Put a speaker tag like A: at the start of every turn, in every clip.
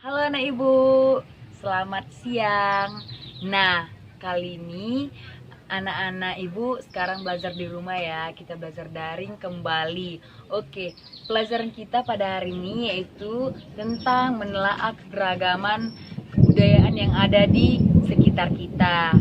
A: Halo anak ibu, selamat siang. Nah, kali ini anak-anak ibu sekarang belajar di rumah ya. Kita belajar daring kembali. Oke, pelajaran kita pada hari ini yaitu tentang menelaah keberagaman kebudayaan yang ada di sekitar kita.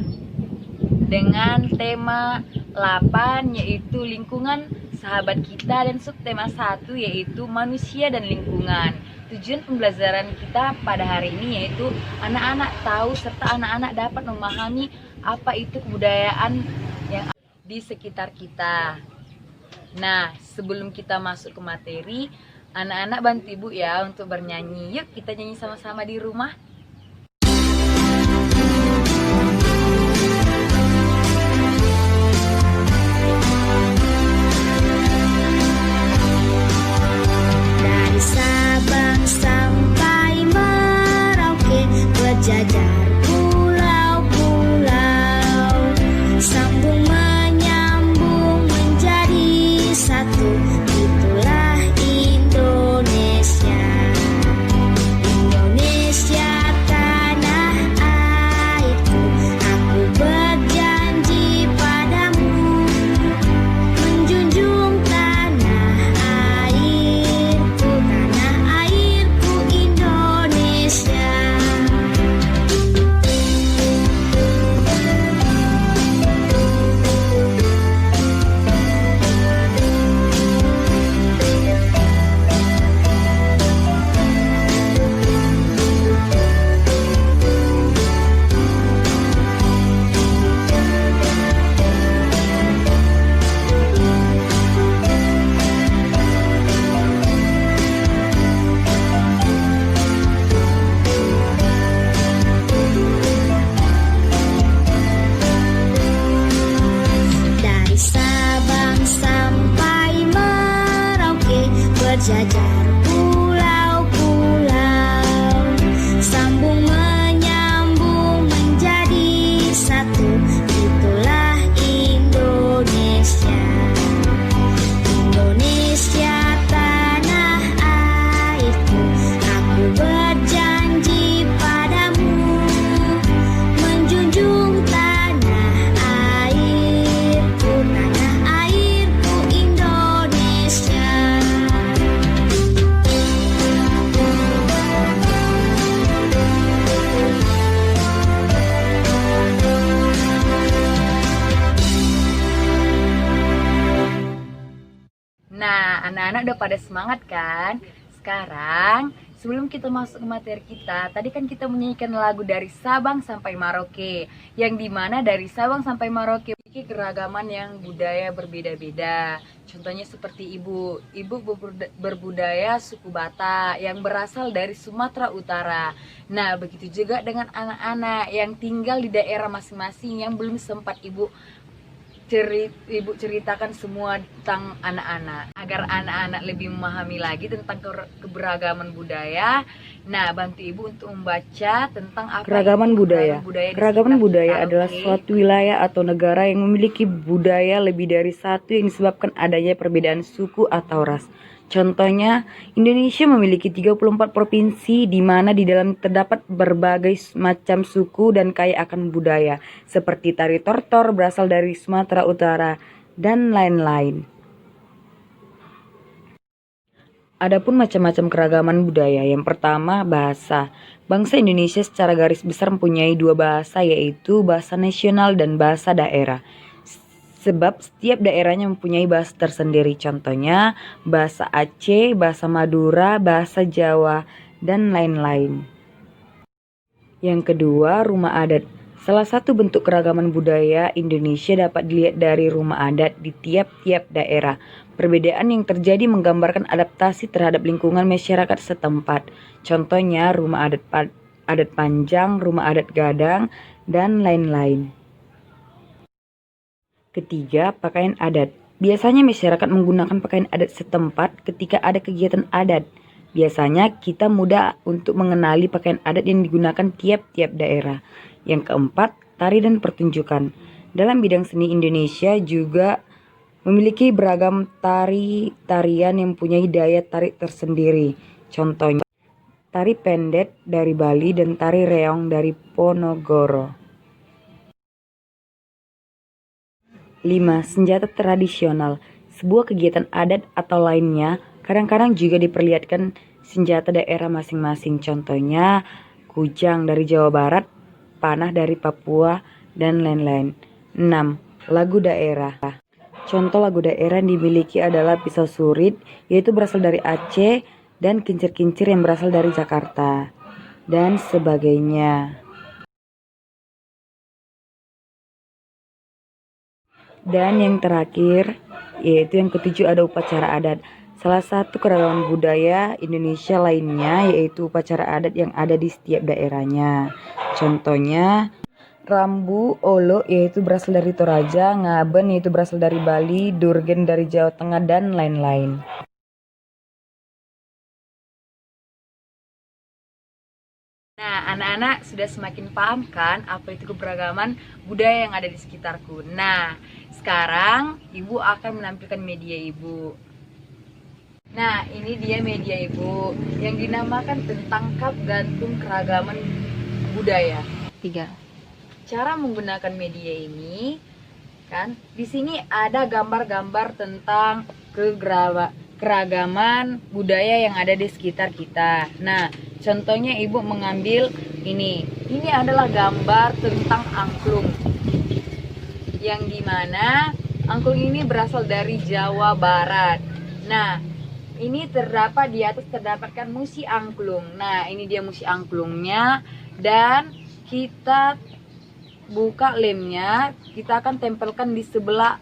A: Dengan tema 8 yaitu lingkungan sahabat kita dan subtema 1 yaitu manusia dan lingkungan. Tujuan pembelajaran kita pada hari ini yaitu anak-anak tahu serta anak-anak dapat memahami apa itu kebudayaan yang ada di sekitar kita. Nah, sebelum kita masuk ke materi, anak-anak bantu ibu ya untuk bernyanyi. Yuk kita nyanyi sama-sama di rumah.
B: Sabang sampai Merauke, berjajar pulau-pulau, sambung menyambung menjadi satu, itulah Indonesia. Indonesia tanah airku, aku berjanji padamu, menjunjung tanah airku, Indonesia. Dari Sabang sampai Merauke, berjajar pulau-pulau, sambung menyambung menjadi satu, itulah Indonesia. Indonesia tanah airku, aku berjanji padamu, menjunjung tanah airku, Indonesia.
A: Nah, anak-anak udah pada semangat kan? Sekarang, sebelum kita masuk ke materi kita, tadi kan kita menyanyikan lagu dari Sabang sampai Merauke, yang dimana dari Sabang sampai Merauke memiliki keragaman yang budaya berbeda-beda. Contohnya seperti ibu berbudaya suku Batak yang berasal dari Sumatera Utara. Nah, begitu juga dengan anak-anak yang tinggal di daerah masing-masing yang belum sempat ibu ceritakan semua tentang anak-anak agar anak-anak lebih memahami lagi tentang keberagaman budaya. Nah, bantu ibu untuk membaca tentang apa
C: keragaman
A: itu
C: budaya.
A: di
C: Keragaman
A: sekitar
C: budaya
A: kita.
C: adalah
A: Oke.
C: suatu wilayah atau negara yang memiliki budaya lebih dari satu yang disebabkan adanya perbedaan suku atau ras. Contohnya, Indonesia memiliki 34 provinsi di mana di dalam terdapat berbagai macam suku dan kaya akan budaya, seperti tari tortor berasal dari Sumatera Utara dan lain-lain. Adapun macam-macam keragaman budaya, yang pertama bahasa. Bangsa Indonesia secara garis besar mempunyai dua bahasa, yaitu bahasa nasional dan bahasa daerah. Sebab setiap daerahnya mempunyai bahasa tersendiri, contohnya bahasa Aceh, bahasa Madura, bahasa Jawa, dan lain-lain. Yang kedua, rumah adat. Salah satu bentuk keragaman budaya Indonesia dapat dilihat dari rumah adat di tiap-tiap daerah. Perbedaan yang terjadi menggambarkan adaptasi terhadap lingkungan masyarakat setempat. Contohnya rumah adat Panjang, rumah adat Gadang, dan lain-lain. Ketiga, pakaian adat. Biasanya masyarakat menggunakan pakaian adat setempat ketika ada kegiatan adat. Biasanya kita mudah untuk mengenali pakaian adat yang digunakan tiap-tiap daerah. Yang keempat, tari dan pertunjukan. Dalam bidang seni Indonesia juga memiliki beragam tarian yang mempunyai daya tarik tersendiri. Contohnya, tari pendet dari Bali dan tari reong dari Ponorogo. 5. Senjata tradisional. Sebuah kegiatan adat atau lainnya kadang-kadang juga diperlihatkan senjata daerah masing-masing. Contohnya, kujang dari Jawa Barat, panah dari Papua, dan lain-lain. 6. Lagu daerah. Contoh lagu daerah yang dimiliki adalah pisau surit, yaitu berasal dari Aceh, dan kincir-kincir yang berasal dari Jakarta, dan sebagainya. Dan yang terakhir, yaitu yang ketujuh, ada upacara adat. Salah satu keragaman budaya Indonesia lainnya yaitu upacara adat yang ada di setiap daerahnya. Contohnya, Rambu Olo yaitu berasal dari Toraja, Ngaben yaitu berasal dari Bali, Durgen dari Jawa Tengah, dan lain-lain.
A: Nah, anak-anak sudah semakin paham kan apa itu keberagaman budaya yang ada di sekitarku. Nah, sekarang Ibu akan menampilkan media Ibu. Nah, ini dia media Ibu yang dinamakan tentang Kap Gantung Keragaman Budaya.
C: 3.
A: Cara menggunakan media ini kan di sini ada gambar-gambar tentang keragaman budaya yang ada di sekitar kita. Nah, contohnya Ibu mengambil ini adalah gambar tentang angklung, yang dimana angklung ini berasal dari Jawa Barat. Nah, ini terdapat di atas terdapatkan musi angklung. Nah, ini dia musi angklungnya, dan kita buka lemnya, kita akan tempelkan di sebelah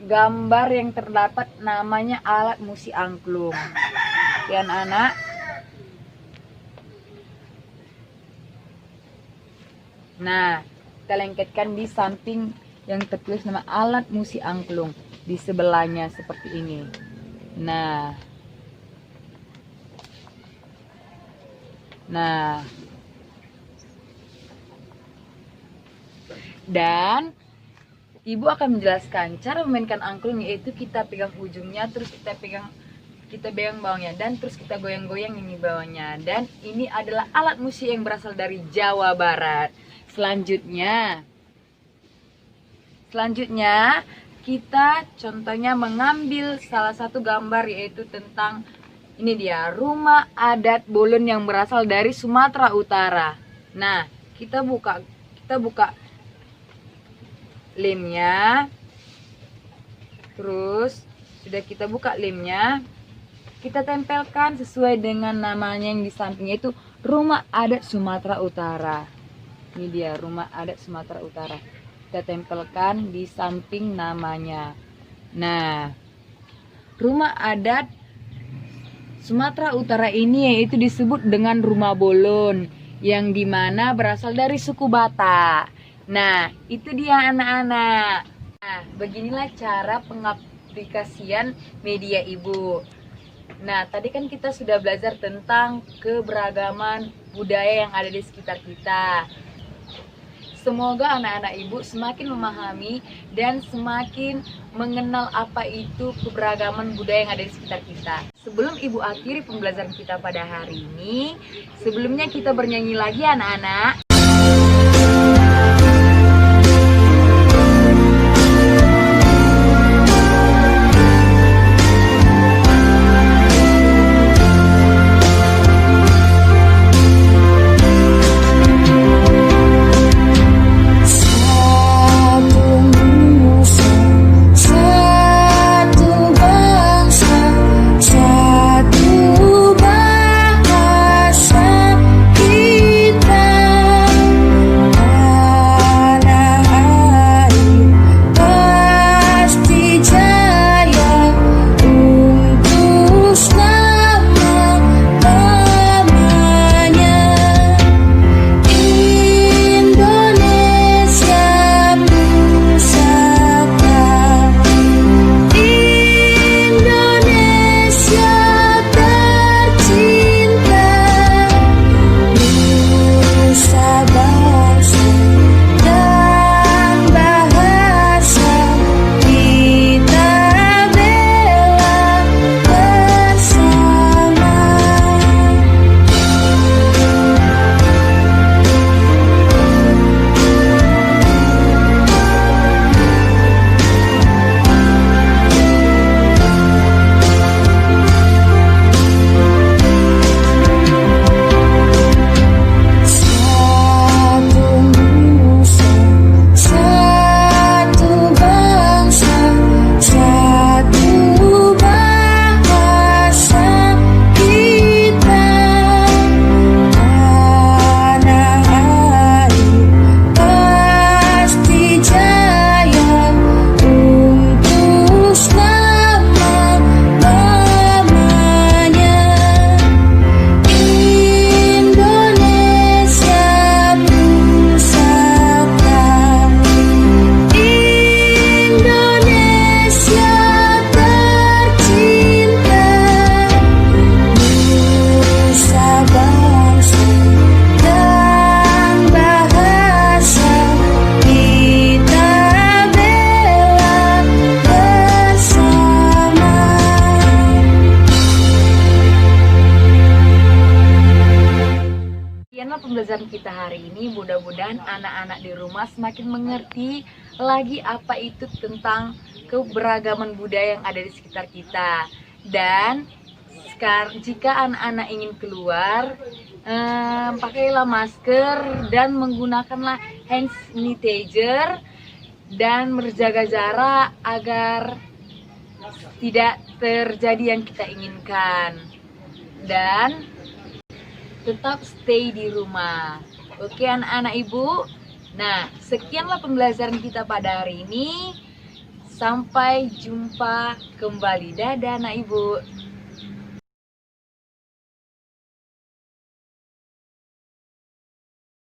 A: gambar yang terdapat namanya alat musi angklung. Ya anak-anak. Nah, kita lengketkan di samping yang tertulis nama alat musi angklung, di sebelahnya seperti ini. Nah, dan Ibu akan menjelaskan cara memainkan angklung, yaitu kita pegang ujungnya, terus kita pegang bawahnya, dan terus kita goyang-goyang ini bawahnya. Dan ini adalah alat musik yang berasal dari Jawa Barat. Selanjutnya kita contohnya mengambil salah satu gambar, yaitu tentang ini dia rumah adat Bolon yang berasal dari Sumatera Utara. Nah, kita buka lemnya, terus sudah kita buka lemnya, kita tempelkan sesuai dengan namanya yang di sampingnya, itu rumah adat Sumatera Utara. Ini dia rumah adat Sumatera Utara, kita tempelkan di samping namanya. Nah, rumah adat Sumatera Utara ini yaitu disebut dengan rumah Bolon, yang dimana berasal dari suku Batak. Nah, itu dia anak-anak. Nah, beginilah cara pengaplikasian media Ibu. Nah, tadi kan kita sudah belajar tentang keberagaman budaya yang ada di sekitar kita. Semoga anak-anak Ibu semakin memahami dan semakin mengenal apa itu keberagaman budaya yang ada di sekitar kita. Sebelum Ibu akhiri pembelajaran kita pada hari ini, sebelumnya kita bernyanyi lagi anak-anak.
B: Satu bahasa kita.
A: pembelajaran kita hari ini. Mudah-mudahan anak-anak di rumah semakin mengerti lagi apa itu tentang keberagaman budaya yang ada di sekitar kita. Dan sekarang jika anak-anak ingin keluar, pakailah masker dan menggunakanlah hand sanitizer dan berjaga jarak agar tidak terjadi yang kita inginkan. Dan tetap stay di rumah. Oke anak-anak ibu. Nah, sekianlah pembelajaran kita pada hari ini. Sampai jumpa kembali. Dadah anak ibu.